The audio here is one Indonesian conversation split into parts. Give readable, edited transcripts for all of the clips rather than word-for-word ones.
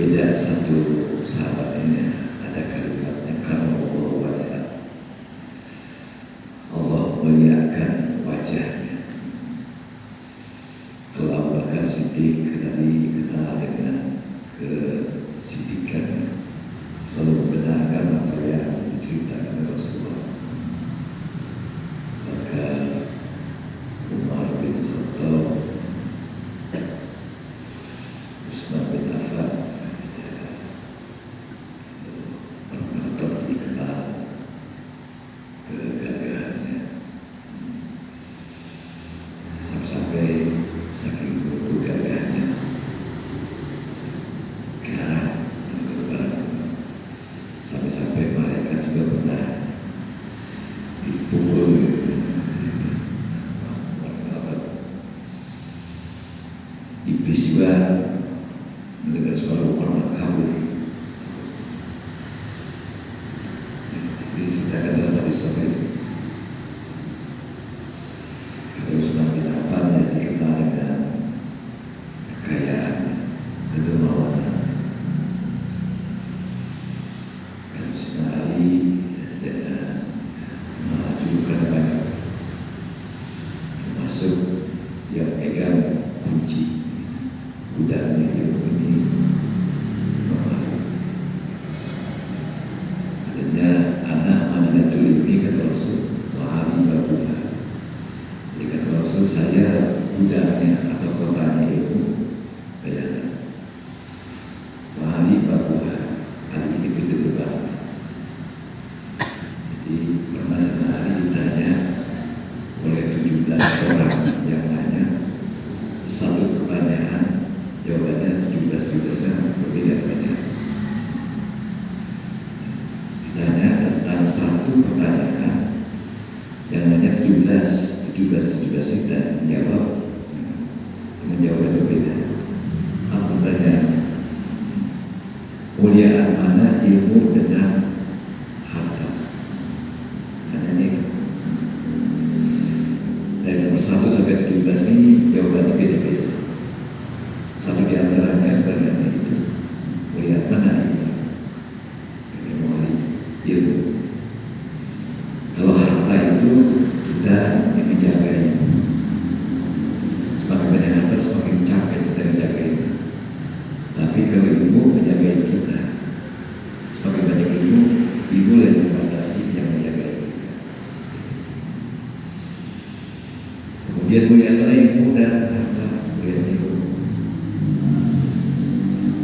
beda satu sahabat ini ada kalimatnya karena Allah wajah Allah melihatkan wajahnya. Kalau Abu Bakar Siddiq tadi kenal dengan kesidikannya, selalu membenarkan apa yang diceritakan Rasulullah. Maka Umar bin Khattab, Utsman bin Affan pernah dikenal kegagahannya sampai saking kegagahannya sampai mereka juga pernah dipukul iblis juga mendengar suara orang kabur. Diceritakan dalam hadis sahih terus Nabi Affan yang dikenal dengan kekayaan kedermawanan. Ali mengajukan banyak, termasuk yang pegang kunci gudangnya itu ini adanya anak Madinatul Ilmi kata Rasul Ali babuha. Jadi kata Rasul, saya gudangnya atau kotanya itu bayangkan Ali babuha, Ali ini pintu gerbang. Pernah sehari ditanya oleh 17 orang yang nanya satu pertanyaan, jawabannya 17 kan berbeda banyak. Ditanya tentang satu pertanyaan yang nanya 17 dan menjawab berbeda. Apa pertanyaan? Muliaan mana ilmu dengan dari nomor 1 sampai 17 ini jawabannya beda-beda. Satu di antaranya pertanyaan itu, melihat mana ini? Mulai ilmu. Kalau harta itu kita yang menjagai. Semakin banyak harta semakin capek kita menjagai. Tapi kalau ilmu menjagai kita, semakin banyak ilmu yang membatasi yang menjagai. Kemudian mulia ilmu dan harta, mulia ilmu.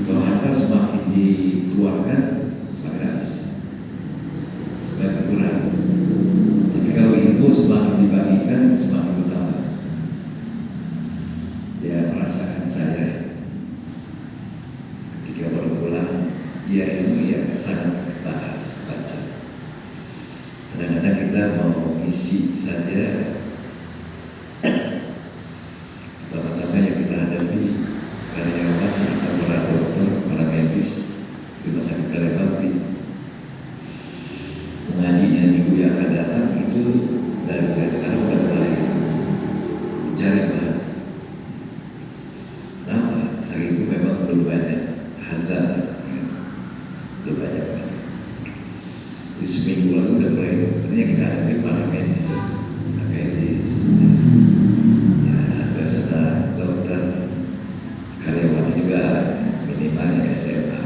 Kalau harta semakin dikeluarkan, semakin habis, semakin berkurang. Tapi kalau ilmu semakin dibagikan, semakin bertambah. Ya, merasakan saya ketika baru pulang, ya ilmu yang sangat kita baca. Kadang-kadang kita mau isi saja. Pertama-tama yang kita hadapi karyawan atau para dokter, para medis di rumah sakit Karawati, mengajinya minggu yang akan datang itu dari sekarang sudah mulai mencari bahan. Kenapa? Saat itu memang belum banyak hazard, belum banyak. Di seminggu lalu sudah mulai, artinya kita hadapi para medis. Dokter karyawan juga minimalnya SMA.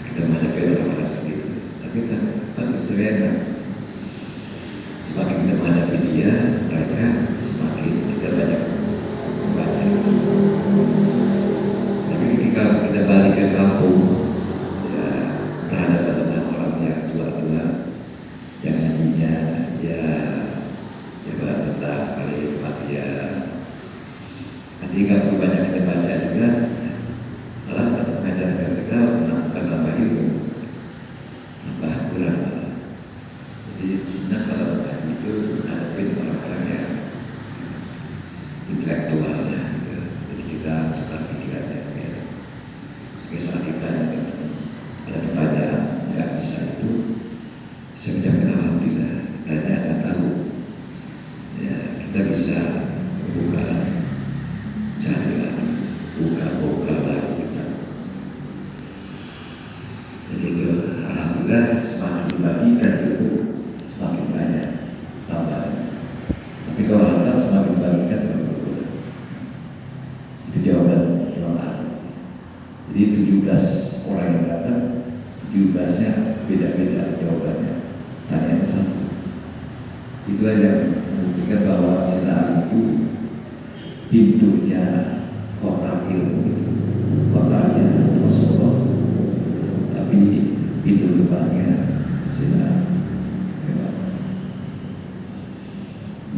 Kita menghadapi orang-orang seperti itu. Tapi kan bagus ternyata semakin kita menghadapi dia, mereka semakin kita banyak membaca. Tapi ketika kita balik ke kampung, ya berhadapan dengan orang yang tua-tua yang nantinya ya tentang kalimat ya nanti kalau banyak kita baca juga malah mengajarkan kita menambah ilmu, nambah kurang. Jadi senang kalau itu menghadapi orang-orang yang intelektual ya. Jadi kita suka pikirannya ya. Saat kita ada pertanyaan nggak bisa itu, saya menjawab alhamdulillah, tanya nggak tahu. Ya, kita bisa buka cari lagi, buka Tapi kalau harta semakin bagikan semakin berkurang. Itu jawaban Imam Ali. Jadi 17 orang yang datang, 17-nya beda-beda jawabannya. Tanya yang satu. Itulah yang membuktikan bahwa Sayyidina Ali itu pintunya kota ilmu, kotanya Rasulullah, tapi pintu depannya Sayyidina Ali.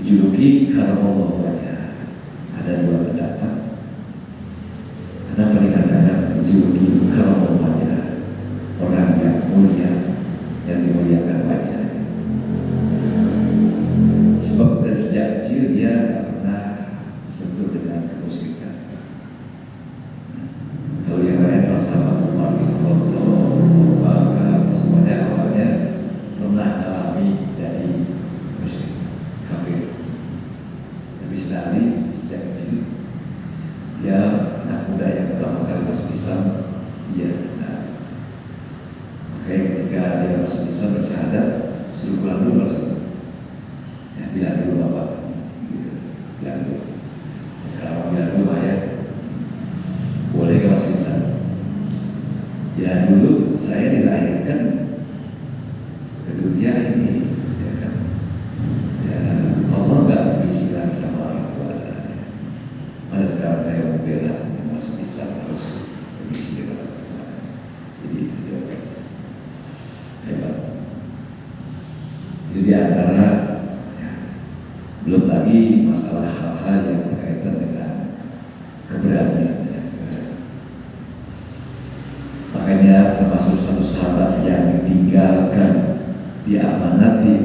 Dijuluki Karamallah wajah. Ada dua pendapat. Kenapa dikatakan dijuluki Karamallah wajah? Orang yang mulia, yang dimuliakan wajahnya. Sebab dari sejak kecil dia tidak pernah sentuh dengan kemusikan. Kalau yang lain bersama Umar bin Khattab, Bakar, semuanya awalnya pernah alami dari musik kafir. Tapi sedari sejak kecil dia anak muda yang pertama kali masuk Islam, dia senang. Makanya ketika dia masuk Islam bersyahadat, suruh pulang dulu masuk. Ya, bilang dulu bapak, bilang dulu. Sekarang bilang dulu ayah, boleh ke masuk Islam? Ya dulu saya dilahirkan ke dunia ini, ya kan? Ya, Allah nggak berisikan sama orang tua saya. Masa sekarang saya mau bela masuk Islam harus berisi dengan orang tua. Jadi itu jawaban. Hebat. Jadi antara belum lagi masalah hal-hal yang berkaitan dengan keberanian. Makanya termasuk satu sahabat yang ditinggalkan diamanati